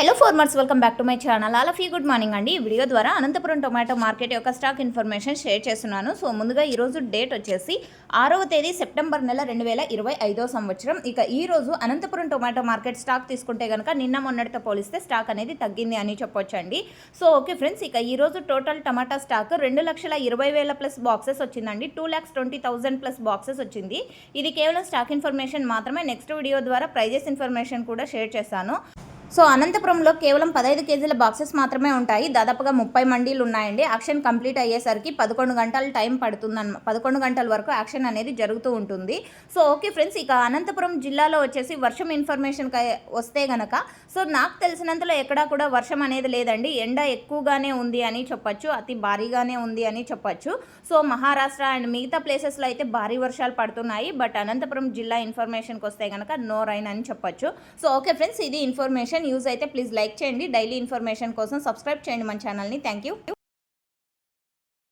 Hello farmers, welcome back to my channel. All of you good morning అండి. ఈ video ద్వారా Anantapuram tomato market యొక్క stock information share చేస్తున్నాను. So ముందుగా ఈరోజు డేట్ వచ్చేసి 6వ తేదీ సెప్టెంబర్ నెల 2025 సంవత్సరం. ఇక ఈరోజు అనంతపురం టొమాటో మార్కెట్ స్టాక్ తీసుకుంటే కనుక నిన్న మొన్నటితో పోలిస్తే స్టాక్ అనేది తగ్గింది అని చెప్పొచ్చండి. సో ఓకే ఫ్రెండ్స్, ఇక ఈరోజు టోటల్ టమాటా స్టాక్ 2,20,000 ప్లస్ బాక్సెస్ వచ్చిందండి. 2,20,000 ప్లస్ బాక్సెస్ వచ్చింది. ఇది కేవలం స్టాక్ ఇన్ఫర్మేషన్ మాత్రమే. నెక్స్ట్ వీడియో ద్వారా ప్రైజెస్ ఇన్ఫర్మేషన్ కూడా షేర్ చేస్తాను. సో అనంతపురంలో కేవలం 15 కేజీల బాక్సెస్ మాత్రమే ఉంటాయి. దాదాపుగా 30 మండీలు ఉన్నాయండి. యాక్షన్ కంప్లీట్ అయ్యేసరికి 11 గంటల టైం పడుతుంది. 11 గంటల వరకు యాక్షన్ అనేది జరుగుతూ ఉంటుంది. సో ఓకే ఫ్రెండ్స్, ఇక అనంతపురం జిల్లాలో వచ్చేసి వర్షం ఇన్ఫర్మేషన్ వస్తే గనక సో నాకు తెలిసినంతలో ఎక్కడా కూడా వర్షం అనేది లేదండి. ఎండ ఎక్కువగానే ఉంది అని చెప్పొచ్చు, అతి భారీగానే ఉంది అని చెప్పొచ్చు. సో మహారాష్ట్ర అండ్ మిగతా ప్లేసెస్లో అయితే భారీ వర్షాలు పడుతున్నాయి. బట్ అనంతపురం జిల్లా ఇన్ఫర్మేషన్కి వస్తే కనుక నో రైన్ అని చెప్పొచ్చు. సో ఓకే ఫ్రెండ్స్, ఇది ఇన్ఫర్మేషన్ యూజ్ అయితే ప్లీజ్ లైక్ చేయండి. డైలీ ఇన్ఫర్మేషన్ కోసం సబ్స్క్రైబ్ చేయండి మన ఛానల్ని. Thank you.